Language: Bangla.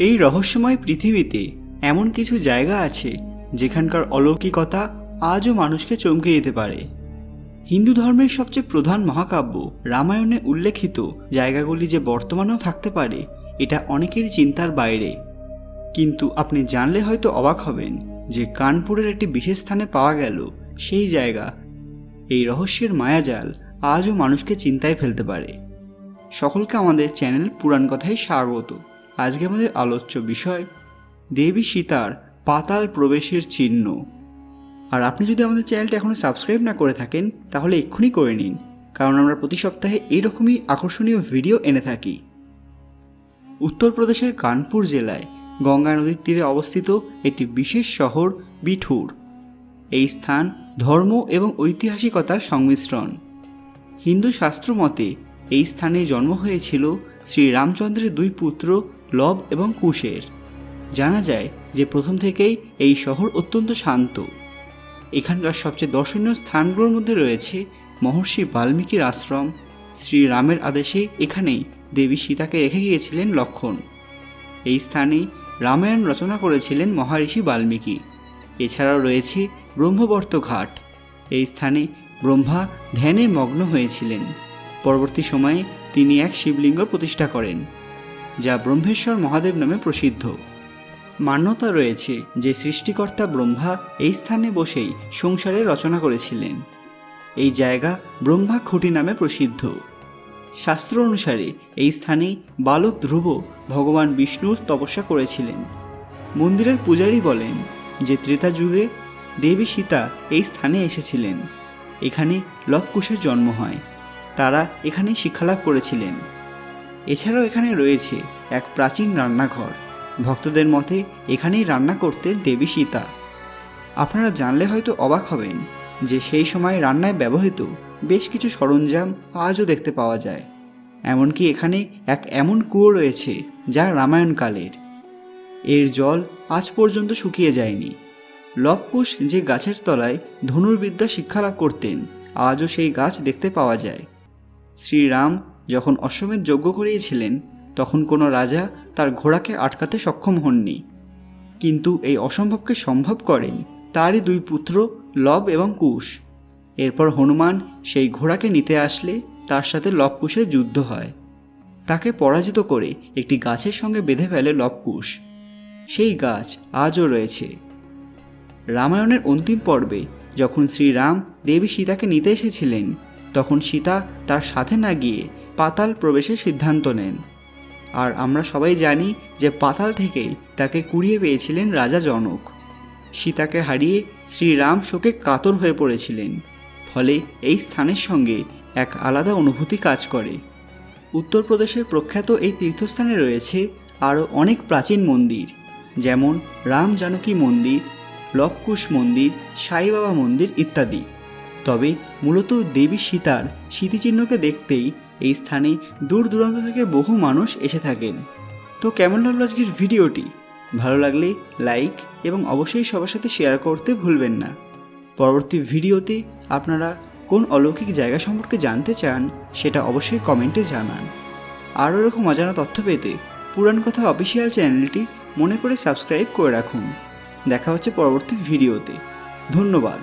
এই রহস্যময় পৃথিবীতে এমন কিছু জায়গা আছে যেখানকার অলৌকিকতা আজও মানুষকে চমকে দিতে পারে। হিন্দু ধর্মের সবচেয়ে প্রধান মহাকাব্য রামায়ণে উল্লেখিত জায়গাগুলি যে বর্তমানেও থাকতে পারে এটা অনেকের চিন্তার বাইরে। কিন্তু আপনি জানলে হয়তো অবাক হবেন যে কানপুরের একটি বিশেষ স্থানে পাওয়া গেল সেই জায়গা। এই রহস্যের মায়াজাল আজও মানুষকে চিন্তায় ফেলতে পারে। সকলকে আমাদের চ্যানেল পুরাণ কথায় স্বাগত। আজকে আমাদের আলোচ্য বিষয় দেবী সীতার পাতাল প্রবেশের চিহ্ন। আর আপনি যদি আমাদের চ্যানেলটা এখনও সাবস্ক্রাইব না করে থাকেন তাহলে এক্ষুনি করে নিন, কারণ আমরা প্রতি সপ্তাহে এইরকমই আকর্ষণীয় ভিডিও এনে থাকি। উত্তরপ্রদেশের কানপুর জেলায় গঙ্গা নদীর তীরে অবস্থিত একটি বিশেষ শহর বিঠুর। এই স্থান ধর্ম এবং ঐতিহাসিকতার সংমিশ্রণ। হিন্দু শাস্ত্র মতে এই স্থানে জন্ম হয়েছিল শ্রী রামচন্দ্রের দুই পুত্র লব এবং কুশের। জানা যায় যে প্রথম থেকেই এই শহর অত্যন্ত শান্ত। এখানকার সবচেয়ে দর্শনীয় স্থানগুলোর মধ্যে রয়েছে মহর্ষি বাল্মীকির আশ্রম। শ্রীরামের আদেশে এখানেই দেবী সীতাকে রেখে গিয়েছিলেন লক্ষ্মণ। এই স্থানে রামায়ণ রচনা করেছিলেন মহারিষি বাল্মীকি। এছাড়াও রয়েছে ব্রহ্মবর্ত ঘাট। এই স্থানে ব্রহ্মা ধ্যানে মগ্ন হয়েছিলেন। পরবর্তী সময়ে তিনি এক শিবলিঙ্গ প্রতিষ্ঠা করেন, যা ব্রহ্মেশ্বর মহাদেব নামে প্রসিদ্ধ। মান্যতা রয়েছে যে সৃষ্টিকর্তা ব্রহ্মা এই স্থানে বসেই সংসারের রচনা করেছিলেন। এই জায়গা ব্রহ্মা খুঁটি নামে প্রসিদ্ধ। শাস্ত্র অনুসারে এই স্থানে বালক ধ্রুব ভগবান বিষ্ণুর তপস্যা করেছিলেন। মন্দিরের পূজারী বলেন যে ত্রেতা যুগে দেবী সীতা এই স্থানে এসেছিলেন। এখানে লবকুশের জন্ম হয়। তারা এখানে শিক্ষালাভ করেছিলেন। এছাড়াও এখানে রয়েছে এক প্রাচীন রান্নাঘর। ভক্তদের মতে এখানেই রান্না করতেন দেবী সীতা। আপনারা জানলে হয়তো অবাক হবেন যে সেই সময় রান্নায় ব্যবহৃত বেশ কিছু সরঞ্জাম আজও দেখতে পাওয়া যায়। এমনকি এখানে এক এমন কুয়ো রয়েছে যা রামায়ণকালের। এর জল আজ পর্যন্ত শুকিয়ে যায়নি। লবকুশ যে গাছের তলায় ধনুর্বিদ্যা শিক্ষালাভ করতেন আজও সেই গাছ দেখতে পাওয়া যায়। শ্রীরাম যখন অশ্বমেধ যজ্ঞ করিয়েছিলেন তখন কোনো রাজা তার ঘোড়াকে আটকাতে সক্ষম হননি, কিন্তু এই অসম্ভবকে সম্ভব করেন তারই দুই পুত্র লব এবং কুশ। এরপর হনুমান সেই ঘোড়াকে নিতে আসলে তার সাথে লবকুশের যুদ্ধ হয়। তাকে পরাজিত করে একটি গাছের সঙ্গে বেঁধে ফেলে লবকুশ। সেই গাছ আজও রয়েছে। রামায়ণের অন্তিম পর্বে যখন শ্রীরাম দেবী সীতাকে নিতে এসেছিলেন তখন সীতা তার সাথে না গিয়ে পাতাল প্রবেশের সিদ্ধান্ত নেন। আর আমরা সবাই জানি যে পাতাল থেকেই তাকে কুড়িয়ে পেয়েছিলেন রাজা জনক। সীতাকে হারিয়ে শ্রীরাম শোকে কাতর হয়ে পড়েছিলেন। ফলে এই স্থানের সঙ্গে এক আলাদা অনুভূতি কাজ করে। উত্তরপ্রদেশের প্রখ্যাত এই তীর্থস্থানে রয়েছে আরও অনেক প্রাচীন মন্দির, যেমন রাম জানকী মন্দির, লবকুশ মন্দির, সাই বাবা মন্দির ইত্যাদি। তবে মূলত দেবী সীতার স্মৃতিচিহ্নকে দেখতেই এই স্থানে দূর দূরান্ত থেকে বহু মানুষ এসে থাকেন। তো কেমন লাগলো আজকের ভিডিওটি? ভালো লাগলে লাইক এবং অবশ্যই সবার সাথে শেয়ার করতে ভুলবেন না। পরবর্তী ভিডিওতে আপনারা কোন অলৌকিক জায়গা সম্পর্কে জানতে চান সেটা অবশ্যই কমেন্টে জানান। আরও এরকম অজানা তথ্য পেতে পুরাণ কথা অফিসিয়াল চ্যানেলটি মনে করে সাবস্ক্রাইব করে রাখুন। দেখা হচ্ছে পরবর্তী ভিডিওতে। ধন্যবাদ।